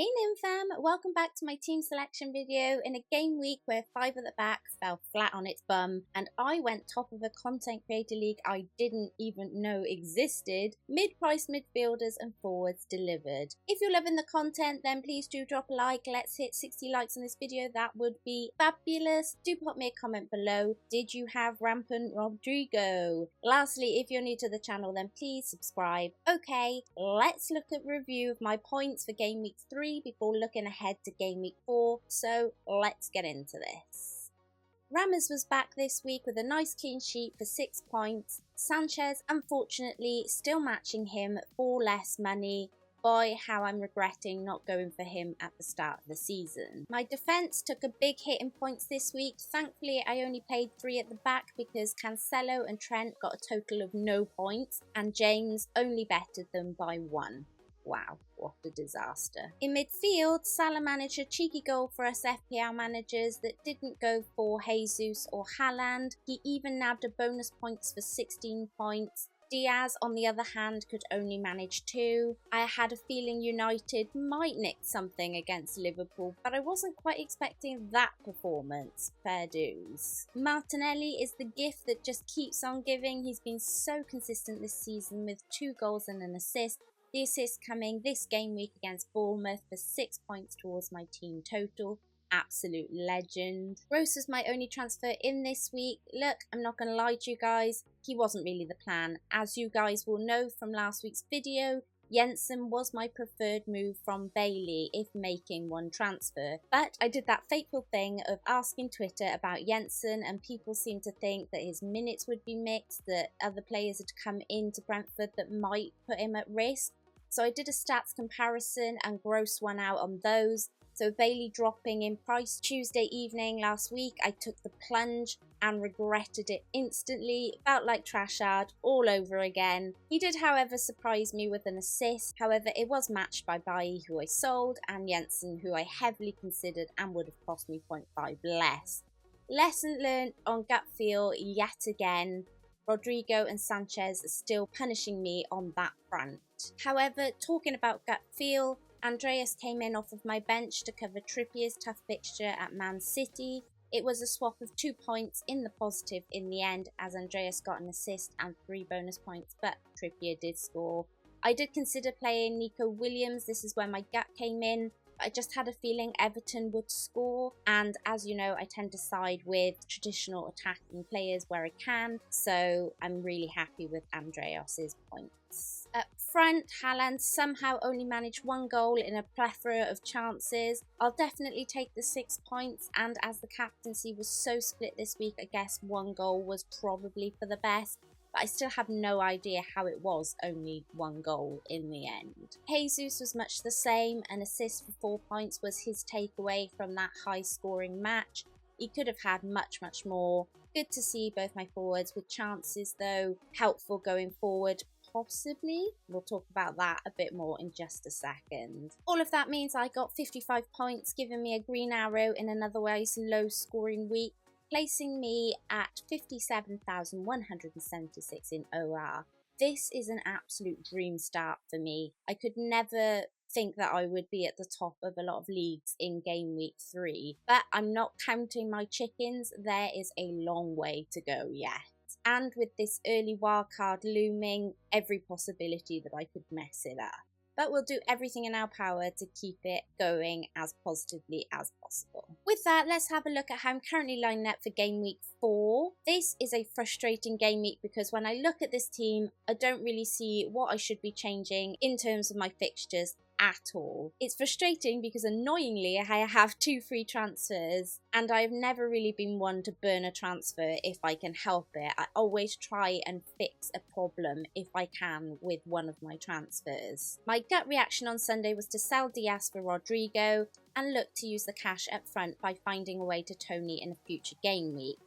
Hey Nymph, welcome back to my team selection video in a game week where 5 at the back fell flat on its bum and I went top of a content creator league I didn't even know existed. Mid-price midfielders and forwards delivered. If you're loving the content, then please do drop a like. Let's hit 60 likes on this video, that would be fabulous. Do pop me a comment below. Did you have rampant Rodrigo? Lastly, if you're new to the channel, then please subscribe. Okay, let's look at review of my points for game week 3 before looking ahead to game week 4, so let's get into this. Ramos was back this week with a nice clean sheet for 6 points. Sanchez, unfortunately, still matching him for less money. Boy, how I'm regretting not going for him at the start of the season. My defence took a big hit in points this week. Thankfully, I only played 3 at the back because Cancelo and Trent got a total of no points and James only bettered them by 1. Wow, what a disaster. In midfield, Salah managed a cheeky goal for us FPL managers that didn't go for Jesus or Haaland. He even nabbed a bonus points for 16 points. Diaz, on the other hand, could only manage 2. I had a feeling United might nick something against Liverpool, but I wasn't quite expecting that performance. Fair dues. Martinelli is the gift that just keeps on giving. He's been so consistent this season with 2 goals and an assist. The assist coming this game week against Bournemouth for 6 points towards my team total. Absolute legend. Gross was my only transfer in this week. Look, I'm not going to lie to you guys, he wasn't really the plan. As you guys will know from last week's video, Jensen was my preferred move from Bailey if making one transfer. But I did that fateful thing of asking Twitter about Jensen and people seemed to think that his minutes would be mixed, that other players had come into Brentford that might put him at risk. So I did a stats comparison and gross one out on those. So Bailey dropping in price Tuesday evening last week, I took the plunge and regretted it instantly. Felt like Trashard all over again. He did, however, surprise me with an assist. However, it was matched by Bailly, who I sold, and Jensen, who I heavily considered and would have cost me 0.5 less. Lesson learned on gut feel yet again. Rodrigo and Sanchez are still punishing me on that front. However, talking about gut feel, Andreas came in off of my bench to cover Trippier's tough fixture at Man City. It was a swap of 2 points in the positive in the end, as Andreas got an assist and 3 bonus points, but Trippier did score. I did consider playing Nico Williams. This is where my gut came in. I just had a feeling Everton would score, and as you know, I tend to side with traditional attacking players where I can, so I'm really happy with Andreas's points. Up front, HAALAND somehow only managed 1 goal in a plethora of chances. I'll definitely take the 6 points, and as the captaincy was so split this week, I guess 1 goal was probably for the best. But I still have no idea how it was only 1 goal in the end. Jesus was much the same. An assist for 4 points was his takeaway from that high scoring match. He could have had much more. Good to see both my forwards with chances though. Helpful going forward, possibly. We'll talk about that a bit more in just a second. All of that means I got 55 points, giving me a green arrow in an otherwise low scoring week, placing me at 57,176 in OR. This is an absolute dream start for me. I could never think that I would be at the top of a lot of leagues in game week 3, but I'm not counting my chickens. There is a long way to go yet. And with this early wildcard looming, every possibility that I could mess it up. But we'll do everything in our power to keep it going as positively as possible. With that, let's have a look at how I'm currently lining up for game week 4. This is a frustrating game week because when I look at this team, I don't really see what I should be changing in terms of my fixtures at all. It's frustrating because annoyingly I have 2 free transfers and I've never really been one to burn a transfer if I can help it. I always try and fix a problem if I can with one of my transfers. My gut reaction on Sunday was to sell Diaz for Rodrigo and look to use the cash up front by finding a way to Tony in a future game week.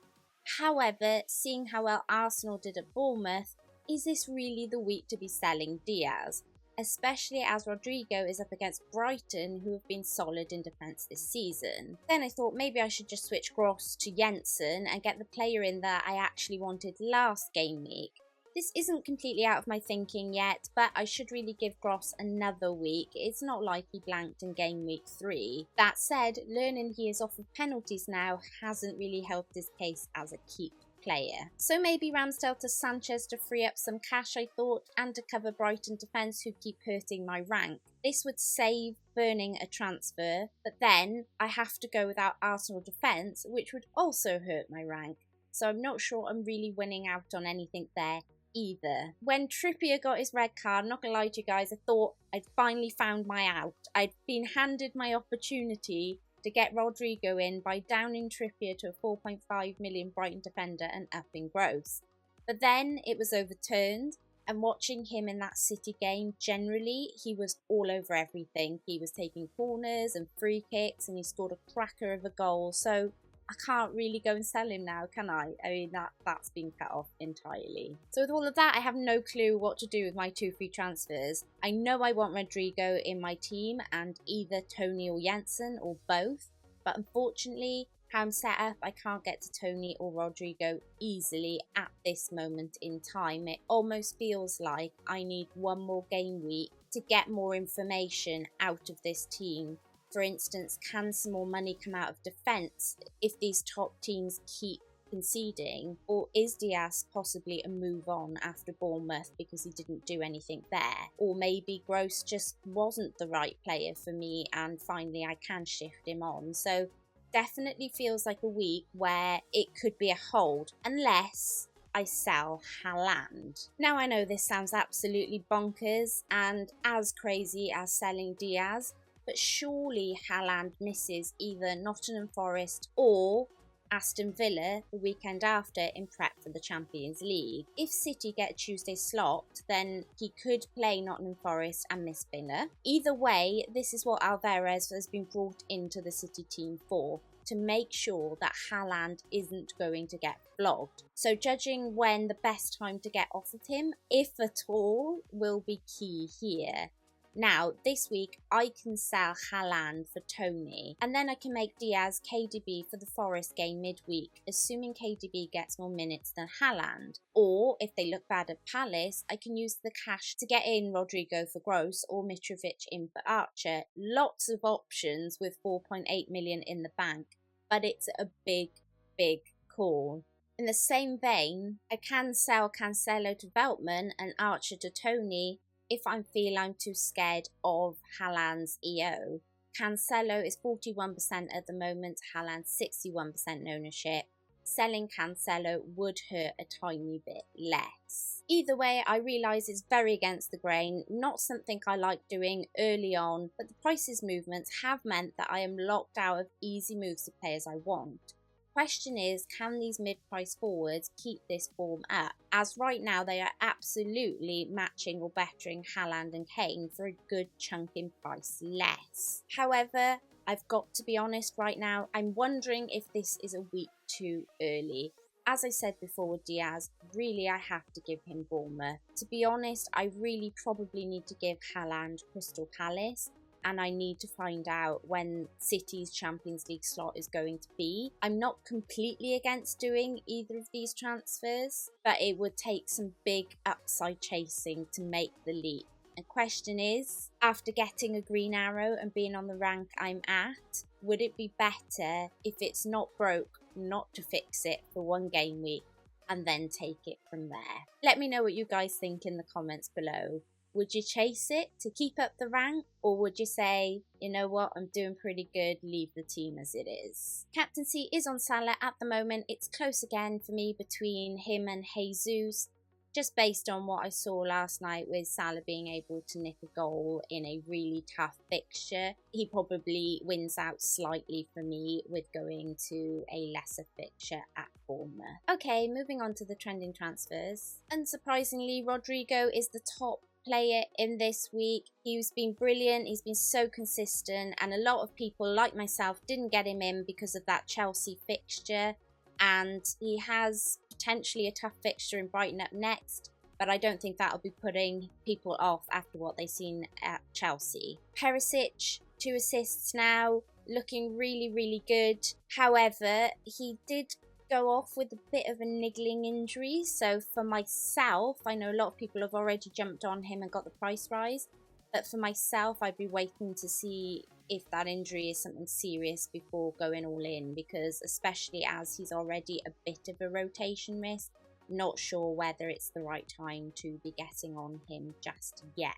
However, seeing how well Arsenal did at Bournemouth, is this really the week to be selling Diaz? Especially as Rodrigo is up against Brighton, who have been solid in defence this season. Then I thought maybe I should just switch Gross to Jensen and get the player in that I actually wanted last game week. This isn't completely out of my thinking yet, but I should really give Gross another week. It's not like he blanked in game week 3. That said, learning he is off of penalties now hasn't really helped his case as a keep player. So maybe Ramsdale to Sanchez to free up some cash, I thought, and to cover Brighton defence who keep hurting my rank. This would save burning a transfer, but then I have to go without Arsenal defence, which would also hurt my rank. So I'm not sure I'm really winning out on anything there either. When Trippier got his red card, not gonna lie to you guys, I thought I'd finally found my out. I'd been handed my opportunity to get Rodrigo in by downing Trippier to a 4.5 million Brighton defender and upping Gross. But then it was overturned, and watching him in that City game, generally, he was all over everything. He was taking corners and free kicks, and he scored a cracker of a goal. So I can't really go and sell him now, can I? I mean, that's been cut off entirely. So with all of that, I have no clue what to do with my 2 free transfers. I know I want Rodrigo in my team and either Tony or Jensen or both, but unfortunately, how I'm set up, I can't get to Tony or Rodrigo easily at this moment in time. It almost feels like I need one more game week to get more information out of this team. For instance, can some more money come out of defence if these top teams keep conceding? Or is Diaz possibly a move on after Bournemouth because he didn't do anything there? Or maybe Gross just wasn't the right player for me and finally I can shift him on. So definitely feels like a week where it could be a hold, unless I sell HAALAND. Now I know this sounds absolutely bonkers and as crazy as selling Diaz, but surely HAALAND misses either Nottingham Forest or Aston Villa the weekend after in prep for the Champions League. If City get a Tuesday slot, then he could play Nottingham Forest and miss Villa. Either way, this is what Alvarez has been brought into the City team for, to make sure that HAALAND isn't going to get flogged. So judging when the best time to get off of him, if at all, will be key here. Now, this week, I can sell HAALAND for Tony, and then I can make Diaz KDB for the Forest game midweek, assuming KDB gets more minutes than HAALAND. Or, if they look bad at Palace, I can use the cash to get in Rodrigo for Gross or Mitrovic in for Archer. Lots of options with 4.8 million in the bank, but it's a big, big call. In the same vein, I can sell Cancelo to Veltman and Archer to Tony if I feel I'm too scared of HAALAND's EO. Cancelo is 41% at the moment, HAALAND 61% ownership. Selling Cancelo would hurt a tiny bit less. Either way, I realise it's very against the grain, not something I like doing early on, but the prices movements have meant that I am locked out of easy moves to players I want. Question is, can these mid-price forwards keep this form up? As right now they are absolutely matching or bettering HAALAND and Kane for a good chunk in price less. However, I've got to be honest right now, I'm wondering if this is a week too early. As I said before with Diaz, really I have to give him Bournemouth. To be honest, I really probably need to give HAALAND Crystal Palace, and I need to find out when City's Champions League slot is going to be. I'm not completely against doing either of these transfers, but it would take some big upside chasing to make the leap. The question is, after getting a green arrow and being on the rank I'm at, would it be better if it's not broke not to fix it for one game week and then take it from there? Let me know what you guys think in the comments below. Would you chase it to keep up the rank, or would you say, you know what, I'm doing pretty good, leave the team as it is? Captaincy is on Salah at the moment. It's close again for me between him and Jesus, just based on what I saw last night with Salah being able to nick a goal in a really tough fixture. He probably wins out slightly for me with going to a lesser fixture at Bournemouth. Okay, moving on to the trending transfers. Unsurprisingly, Rodrigo is the top player in this week. He's been brilliant, he's been so consistent, and a lot of people like myself didn't get him in because of that Chelsea fixture, and he has potentially a tough fixture in Brighton up next, but I don't think that'll be putting people off after what they've seen at Chelsea. Perisic, 2 assists now, looking really, really good. However, he did go off with a bit of a niggling injury. So for myself, I know a lot of people have already jumped on him and got the price rise. But for myself, I'd be waiting to see if that injury is something serious before going all in, because especially as he's already a bit of a rotation risk, not sure whether it's the right time to be getting on him just yet.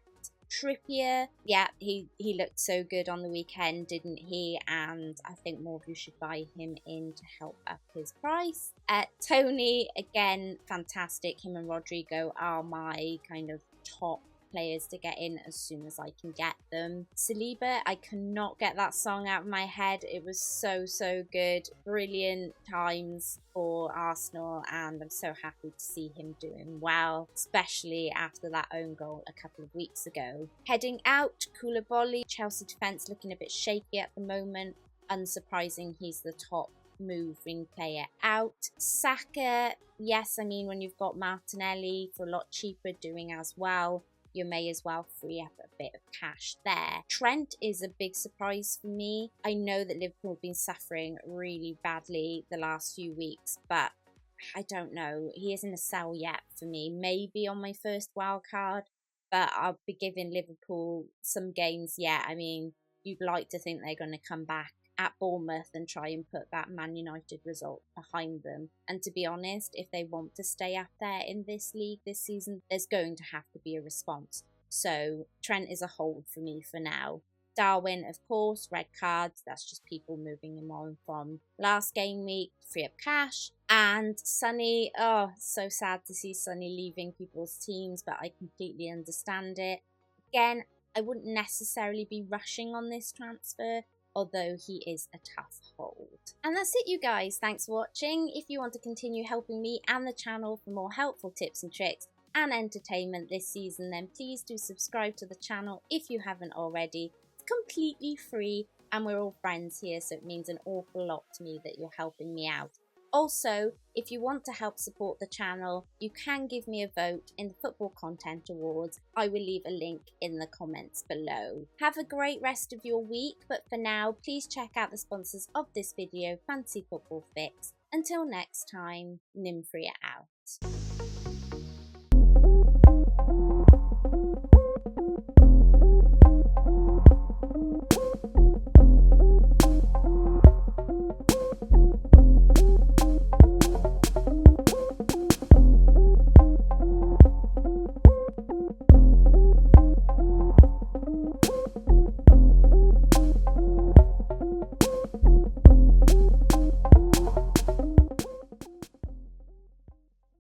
Trippier, yeah, he looked so good on the weekend, didn't he? And I think more of you should buy him in to help up his price. Tony, again, fantastic. Him and Rodrigo are my kind of top players to get in as soon as I can get them. Saliba, I cannot get that song out of my head. It was so good. Brilliant times for Arsenal, and I'm so happy to see him doing well, especially after that own goal a couple of weeks ago. Heading out, Koulibaly, Chelsea defence looking a bit shaky at the moment. Unsurprising, he's the top moving player out. Saka, yes, I mean, when you've got Martinelli for a lot cheaper doing as well, you may as well free up a bit of cash there. Trent is a big surprise for me. I know that Liverpool have been suffering really badly the last few weeks, but I don't know. He isn't a sell yet for me. Maybe on my first wild card, but I'll be giving Liverpool some gains yet. I mean, you'd like to think they're going to come back at Bournemouth and try and put that Man United result behind them. And to be honest, if they want to stay up there in this league this season, there's going to have to be a response. So Trent is a hold for me for now. Darwin, of course, red cards. That's just people moving him on from last game week to free up cash. And Sonny, oh, so sad to see Sonny leaving people's teams, but I completely understand it. Again, I wouldn't necessarily be rushing on this transfer, although he is a tough hold. And that's it, you guys. Thanks for watching. If you want to continue helping me and the channel for more helpful tips and tricks and entertainment this season, then please do subscribe to the channel if you haven't already. It's completely free and we're all friends here, so it means an awful lot to me that you're helping me out. Also, if you want to help support the channel, you can give me a vote in the Football Content Awards. I will leave a link in the comments below. Have a great rest of your week, but for now, please check out the sponsors of this video, Fantasy Football Fix. Until next time, Nymphrya out.